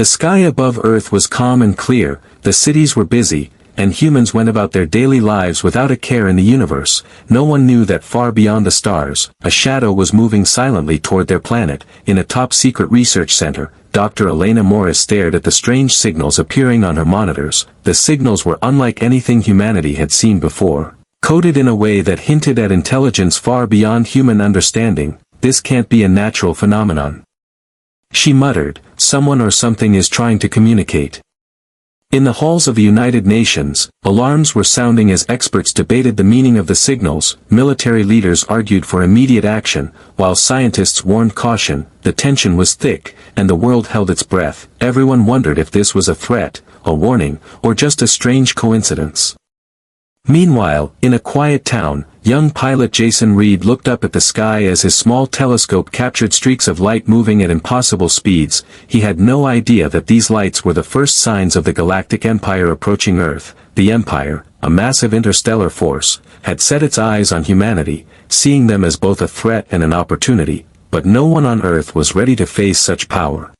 The sky above Earth was calm and clear, the cities were busy, and humans went about their daily lives without a care in the universe. No one knew that far beyond the stars, a shadow was moving silently toward their planet. In a top-secret research center, Dr. Elena Morris stared at the strange signals appearing on her monitors. The signals were unlike anything humanity had seen before, coded in a way that hinted at intelligence far beyond human understanding. This can't be a natural phenomenon, she muttered. Someone or something is trying to communicate. In the halls of the United Nations, alarms were sounding as experts debated the meaning of the signals. Military leaders argued for immediate action, while scientists warned caution. The tension was thick, and the world held its breath. Everyone wondered if this was a threat, a warning, or just a strange coincidence. Meanwhile, in a quiet town, young pilot Jason Reed looked up at the sky as his small telescope captured streaks of light moving at impossible speeds. He had no idea that these lights were the first signs of the Galactic Empire approaching Earth. The Empire, a massive interstellar force, had set its eyes on humanity, seeing them as both a threat and an opportunity, but no one on Earth was ready to face such power.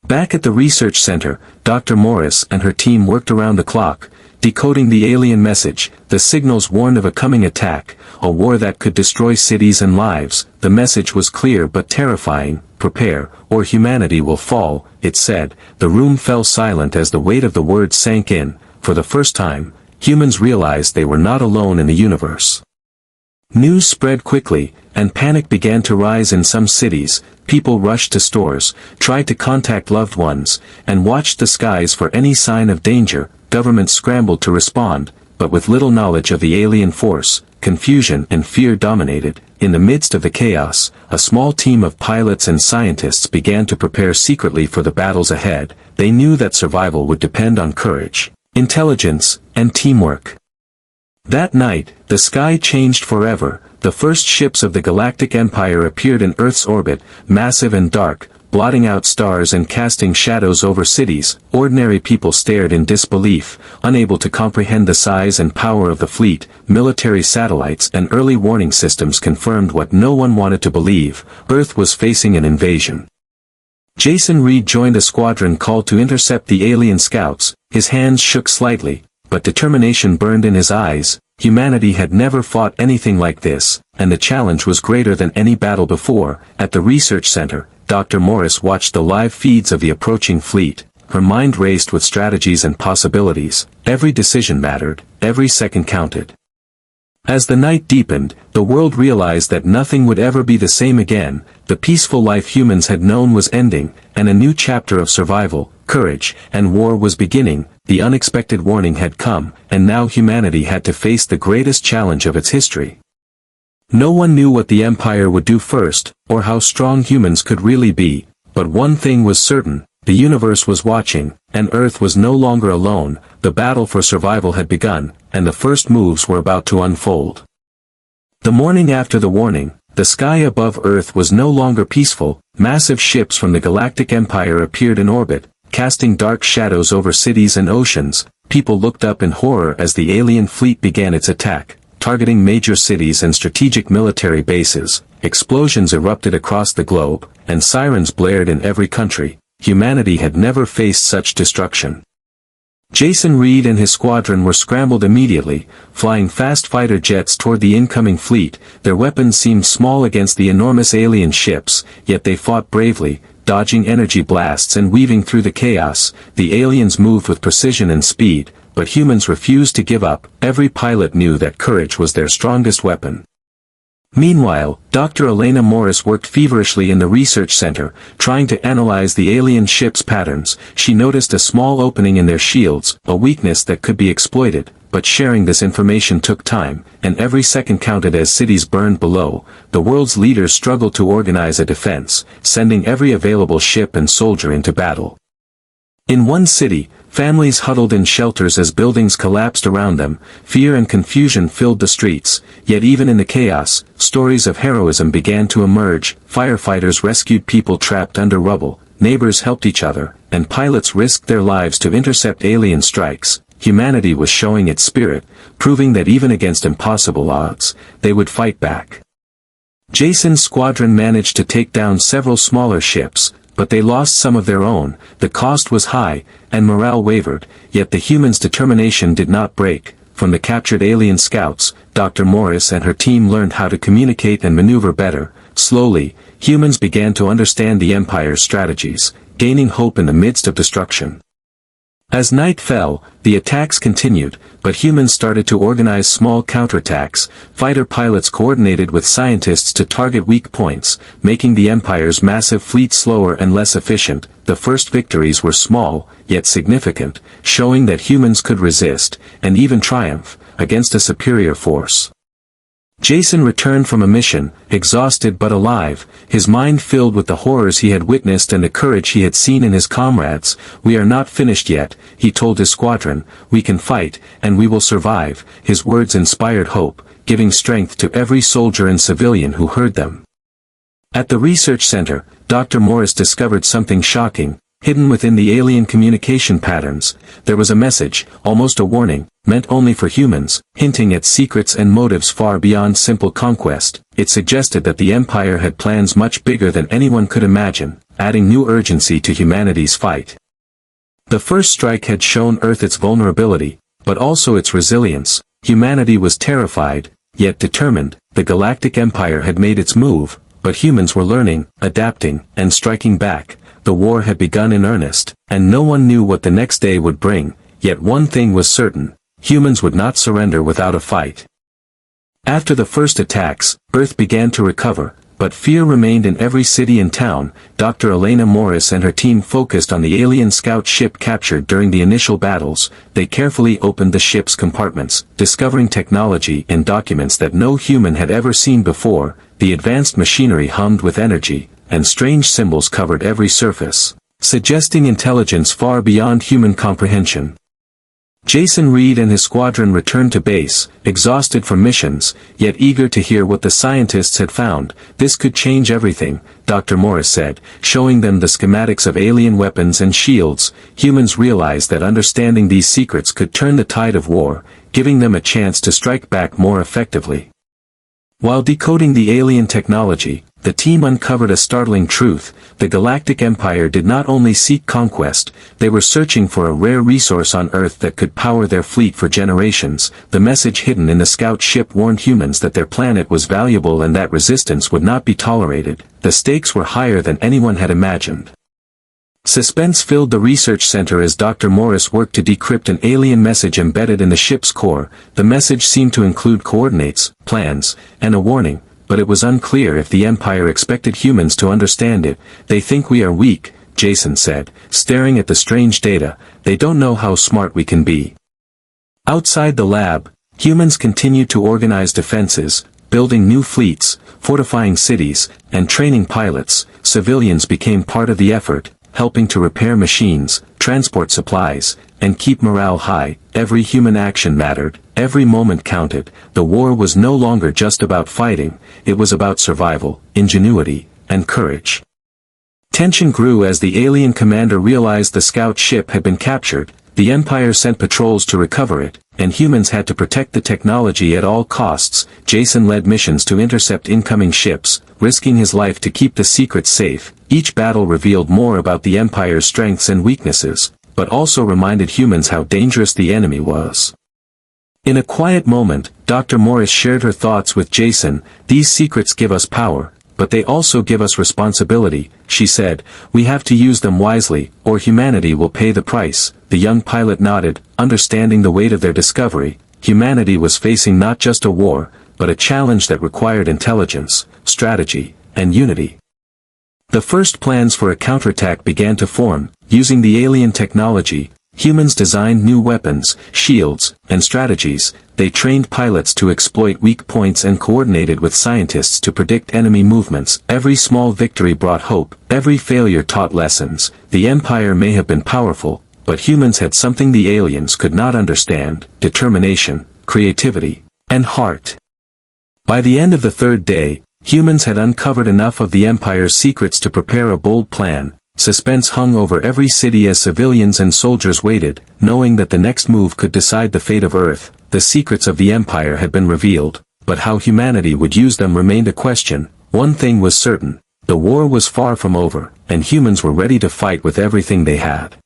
Back at the research center, Dr. Morris and her team worked around the clock, decoding the alien message. The signals warned of a coming attack, a war that could destroy cities and lives. The message was clear but terrifying: prepare, or humanity will fall, it said. The room fell silent as the weight of the words sank in. For the first time, humans realized they were not alone in the universe. News spread quickly, and panic began to rise in some cities. People rushed to stores, tried to contact loved ones, and watched the skies for any sign of danger. Governments scrambled to respond, but with little knowledge of the alien force, confusion and fear dominated. In the midst of the chaos, a small team of pilots and scientists began to prepare secretly for the battles ahead. They knew that survival would depend on courage, intelligence, and teamwork. That night, the sky changed forever. The first ships of the Galactic Empire appeared in Earth's orbit, massive and dark, blotting out stars and casting shadows over cities. Ordinary people stared in disbelief, unable to comprehend the size and power of the fleet. Military satellites and early warning systems confirmed what no one wanted to believe: Earth was facing an invasion. Jason Reed joined a squadron called to intercept the alien scouts. His hands shook slightly, but determination burned in his eyes. Humanity had never fought anything like this, and the challenge was greater than any battle before. At the research center, Dr. Morris watched the live feeds of the approaching fleet. Her mind raced with strategies and possibilities. Every decision mattered, every second counted. As the night deepened, the world realized that nothing would ever be the same again. The peaceful life humans had known was ending, and a new chapter of survival, courage, and war was beginning. The unexpected warning had come, and now humanity had to face the greatest challenge of its history. No one knew what the Empire would do first, or how strong humans could really be, but one thing was certain: the universe was watching, and Earth was no longer alone. The battle for survival had begun, and the first moves were about to unfold. The morning after the warning, the sky above Earth was no longer peaceful. Massive ships from the Galactic Empire appeared in orbit, casting dark shadows over cities and oceans. People looked up in horror as the alien fleet began its attack, targeting major cities and strategic military bases. Explosions erupted across the globe, and sirens blared in every country. Humanity had never faced such destruction. Jason Reed and his squadron were scrambled immediately, flying fast fighter jets toward the incoming fleet. Their weapons seemed small against the enormous alien ships, yet they fought bravely, dodging energy blasts and weaving through the chaos. The aliens moved with precision and speed, but humans refused to give up. Every pilot knew that courage was their strongest weapon. Meanwhile, Dr. Elena Morris worked feverishly in the research center, trying to analyze the alien ships' patterns. She noticed a small opening in their shields, a weakness that could be exploited, but sharing this information took time, and every second counted as cities burned below. The world's leaders struggled to organize a defense, sending every available ship and soldier into battle. In one city, families huddled in shelters as buildings collapsed around them. Fear and confusion filled the streets, yet even in the chaos, stories of heroism began to emerge. Firefighters rescued people trapped under rubble, neighbors helped each other, and pilots risked their lives to intercept alien strikes. Humanity was showing its spirit, proving that even against impossible odds, they would fight back. Jason's squadron managed to take down several smaller ships, but they lost some of their own, the cost was high, and morale wavered, yet the humans' determination did not break. From the captured alien scouts, Dr. Morris and her team learned how to communicate and maneuver better. Slowly, humans began to understand the Empire's strategies, gaining hope in the midst of destruction. As night fell, the attacks continued, but humans started to organize small counterattacks. Fighter pilots coordinated with scientists to target weak points, making the Empire's massive fleet slower and less efficient. The first victories were small, yet significant, showing that humans could resist, and even triumph, against a superior force. Jason returned from a mission, exhausted but alive, his mind filled with the horrors he had witnessed and the courage he had seen in his comrades. "We are not finished yet," he told his squadron, "we can fight, and we will survive." His words inspired hope, giving strength to every soldier and civilian who heard them. At the research center, Dr. Morris discovered something shocking. Hidden within the alien communication patterns, there was a message, almost a warning, meant only for humans, hinting at secrets and motives far beyond simple conquest. It suggested that the Empire had plans much bigger than anyone could imagine, adding new urgency to humanity's fight. The first strike had shown Earth its vulnerability, but also its resilience. Humanity was terrified, yet determined. The Galactic Empire had made its move, but humans were learning, adapting, and striking back. The war had begun in earnest, and no one knew what the next day would bring, yet one thing was certain: humans would not surrender without a fight. After the first attacks, Earth began to recover, but fear remained in every city and town. Dr. Elena Morris and her team focused on the alien scout ship captured during the initial battles. They carefully opened the ship's compartments, discovering technology and documents that no human had ever seen before. The advanced machinery hummed with energy, and strange symbols covered every surface, suggesting intelligence far beyond human comprehension. Jason Reed and his squadron returned to base, exhausted from missions, yet eager to hear what the scientists had found. "This could change everything," Dr. Morris said, showing them the schematics of alien weapons and shields. Humans realized that understanding these secrets could turn the tide of war, giving them a chance to strike back more effectively. While decoding the alien technology, the team uncovered a startling truth: the Galactic Empire did not only seek conquest, they were searching for a rare resource on Earth that could power their fleet for generations. The message hidden in the scout ship warned humans that their planet was valuable and that resistance would not be tolerated. The stakes were higher than anyone had imagined. Suspense filled the research center as Dr. Morris worked to decrypt an alien message embedded in the ship's core. The message seemed to include coordinates, plans, and a warning, but it was unclear if the Empire expected humans to understand it. "They think we are weak," Jason said, staring at the strange data. "They don't know how smart we can be." Outside the lab, humans continued to organize defenses, building new fleets, fortifying cities, and training pilots. Civilians became part of the effort, helping to repair machines, transport supplies, and keep morale high. Every human action mattered, every moment counted. The war was no longer just about fighting, it was about survival, ingenuity, and courage. Tension grew as the alien commander realized the scout ship had been captured. The Empire sent patrols to recover it, and humans had to protect the technology at all costs. Jason led missions to intercept incoming ships, risking his life to keep the secrets safe. Each battle revealed more about the Empire's strengths and weaknesses, but also reminded humans how dangerous the enemy was. In a quiet moment, Dr. Morris shared her thoughts with Jason. "These secrets give us power, but they also give us responsibility," she said. "We have to use them wisely, or humanity will pay the price." The young pilot nodded, understanding the weight of their discovery. Humanity was facing not just a war, but a challenge that required intelligence, strategy, and unity. The first plans for a counterattack began to form. Using the alien technology, humans designed new weapons, shields, and strategies. They trained pilots to exploit weak points and coordinated with scientists to predict enemy movements. Every small victory brought hope, every failure taught lessons. The Empire may have been powerful, but humans had something the aliens could not understand: determination, creativity, and heart. By the end of the third day, humans had uncovered enough of the Empire's secrets to prepare a bold plan. Suspense hung over every city as civilians and soldiers waited, knowing that the next move could decide the fate of Earth. The secrets of the Empire had been revealed, but how humanity would use them remained a question. One thing was certain: The war was far from over, and humans were ready to fight with everything they had.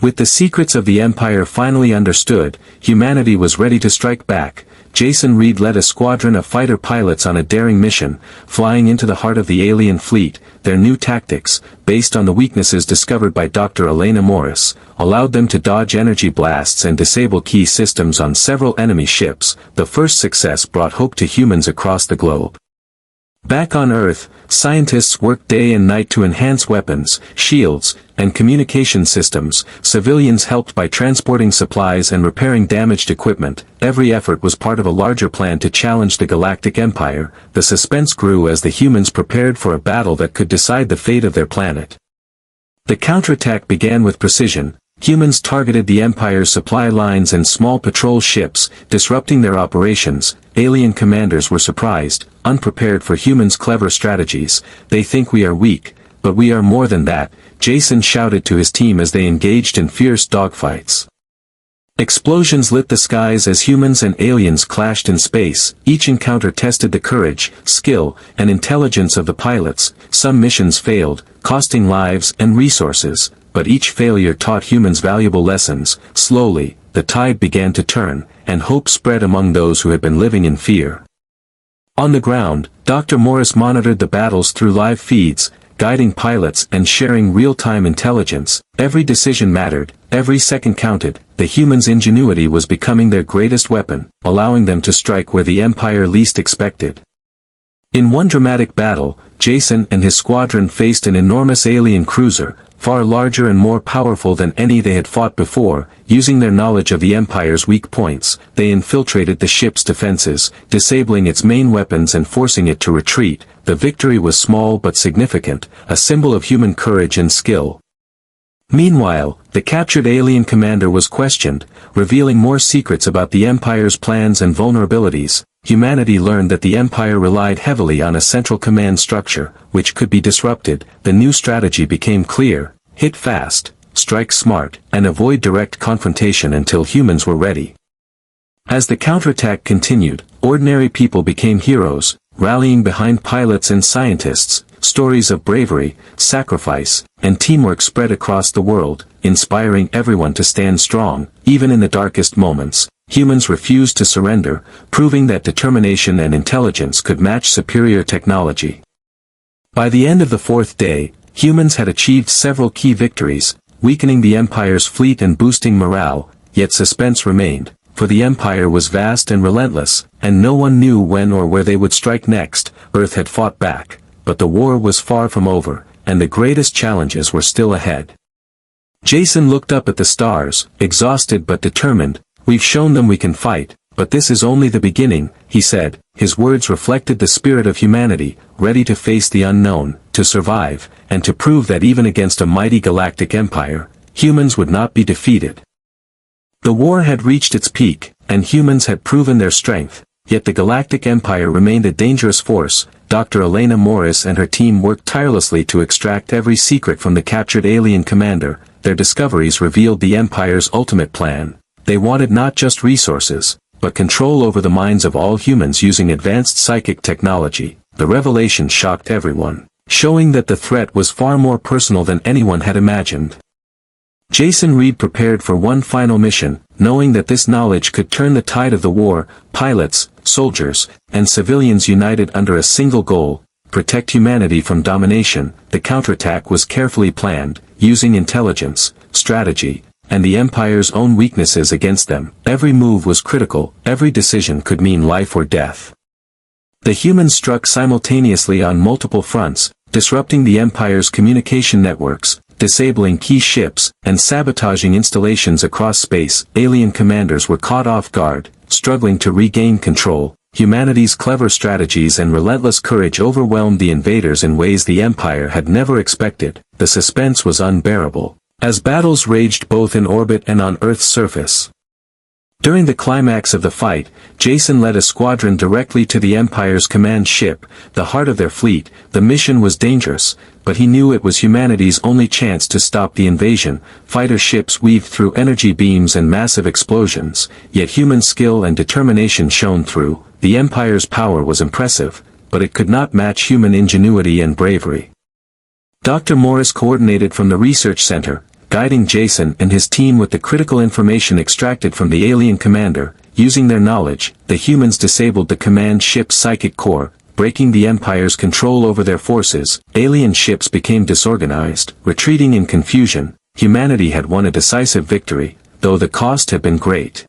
With the secrets of the Empire finally understood, humanity was ready to strike back. Jason Reed led a squadron of fighter pilots on a daring mission, flying into the heart of the alien fleet. Their new tactics, based on the weaknesses discovered by Dr. Elena Morris, allowed them to dodge energy blasts and disable key systems on several enemy ships. The first success brought hope to humans across the globe. Back on Earth, scientists worked day and night to enhance weapons, shields, and communication systems. Civilians helped by transporting supplies and repairing damaged equipment. Every effort was part of a larger plan to challenge the Galactic Empire. The suspense grew as the humans prepared for a battle that could decide the fate of their planet. The counterattack began with precision. Humans targeted the Empire's supply lines and small patrol ships, disrupting their operations. Alien commanders were surprised, unprepared for humans' clever strategies. They think we are weak, but we are more than that, Jason shouted to his team as they engaged in fierce dogfights. Explosions lit the skies as humans and aliens clashed in space. Each encounter tested the courage, skill, and intelligence of the pilots. Some missions failed, costing lives and resources, but each failure taught humans valuable lessons. Slowly, the tide began to turn, and hope spread among those who had been living in fear. On the ground, Dr. Morris monitored the battles through live feeds, guiding pilots and sharing real-time intelligence. Every decision mattered, every second counted. The humans' ingenuity was becoming their greatest weapon, allowing them to strike where the Empire least expected. In one dramatic battle, Jason and his squadron faced an enormous alien cruiser, far larger and more powerful than any they had fought before. Using their knowledge of the Empire's weak points, they infiltrated the ship's defenses, disabling its main weapons and forcing it to retreat. The victory was small but significant, a symbol of human courage and skill. Meanwhile, the captured alien commander was questioned, revealing more secrets about the Empire's plans and vulnerabilities. Humanity learned that the Empire relied heavily on a central command structure, which could be disrupted. The new strategy became clear: hit fast, strike smart, and avoid direct confrontation until humans were ready. As the counterattack continued, ordinary people became heroes, rallying behind pilots and scientists. Stories of bravery, sacrifice, and teamwork spread across the world, inspiring everyone to stand strong. Even in the darkest moments, humans refused to surrender, proving that determination and intelligence could match superior technology. By the end of the fourth day, humans had achieved several key victories, weakening the Empire's fleet and boosting morale. Yet suspense remained, for the Empire was vast and relentless, and no one knew when or where they would strike next. Earth had fought back, but the war was far from over, and the greatest challenges were still ahead. Jason looked up at the stars, exhausted but determined. "We've shown them we can fight, but this is only the beginning," he said. His words reflected the spirit of humanity, ready to face the unknown, to survive, and to prove that even against a mighty galactic empire, humans would not be defeated. The war had reached its peak, and humans had proven their strength, yet the Galactic Empire remained a dangerous force. Dr. Elena Morris and her team worked tirelessly to extract every secret from the captured alien commander. Their discoveries revealed the Empire's ultimate plan. They wanted not just resources, but control over the minds of all humans using advanced psychic technology. The revelation shocked everyone, showing that the threat was far more personal than anyone had imagined. Jason Reed prepared for one final mission, knowing that this knowledge could turn the tide of the war. Pilots, soldiers, and civilians united under a single goal: protect humanity from domination. The counterattack was carefully planned, using intelligence, strategy, and the Empire's own weaknesses against them. Every move was critical, every decision could mean life or death. The humans struck simultaneously on multiple fronts, disrupting the Empire's communication networks, disabling key ships, and sabotaging installations across space. Alien commanders were caught off guard, struggling to regain control. Humanity's clever strategies and relentless courage overwhelmed the invaders in ways the Empire had never expected. The suspense was unbearable, as battles raged both in orbit and on Earth's surface. During the climax of the fight, Jason led a squadron directly to the Empire's command ship, the heart of their fleet. The mission was dangerous, but he knew it was humanity's only chance to stop the invasion. Fighter ships weaved through energy beams and massive explosions, yet human skill and determination shone through. The Empire's power was impressive, but it could not match human ingenuity and bravery. Dr. Morris coordinated from the research center, guiding Jason and his team with the critical information extracted from the alien commander. Using their knowledge, the humans disabled the command ship's psychic core, breaking the Empire's control over their forces. Alien ships became disorganized, retreating in confusion. Humanity had won a decisive victory, though the cost had been great.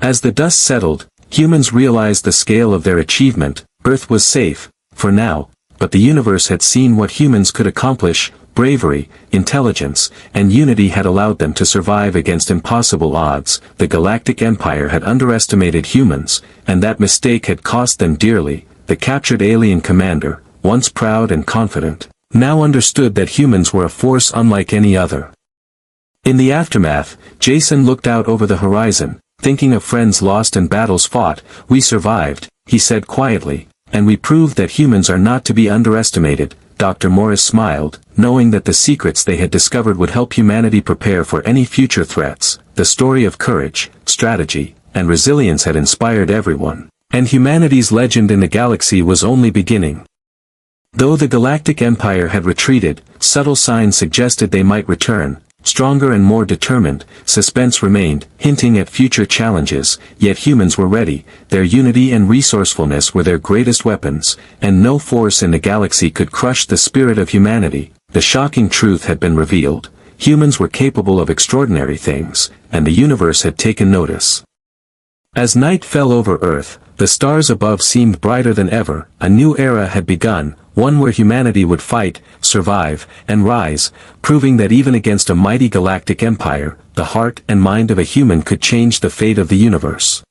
As the dust settled, humans realized the scale of their achievement. Earth was safe, for now, but the universe had seen what humans could accomplish. Bravery, intelligence, and unity had allowed them to survive against impossible odds. The Galactic Empire had underestimated humans, and that mistake had cost them dearly. The captured alien commander, once proud and confident, now understood that humans were a force unlike any other. In the aftermath, Jason looked out over the horizon, thinking of friends lost and battles fought. "We survived," he said quietly, "and we proved that humans are not to be underestimated." Dr. Morris smiled, knowing that the secrets they had discovered would help humanity prepare for any future threats. The story of courage, strategy, and resilience had inspired everyone, and humanity's legend in the galaxy was only beginning. Though the Galactic Empire had retreated, subtle signs suggested they might return. Stronger and more determined, suspense remained, hinting at future challenges. Yet humans were ready. Their unity and resourcefulness were their greatest weapons, and no force in the galaxy could crush the spirit of humanity. The shocking truth had been revealed. Humans were capable of extraordinary things, and the universe had taken notice. As night fell over Earth, the stars above seemed brighter than ever. A new era had begun, one where humanity would fight, survive, and rise, proving that even against a mighty galactic empire, the heart and mind of a human could change the fate of the universe.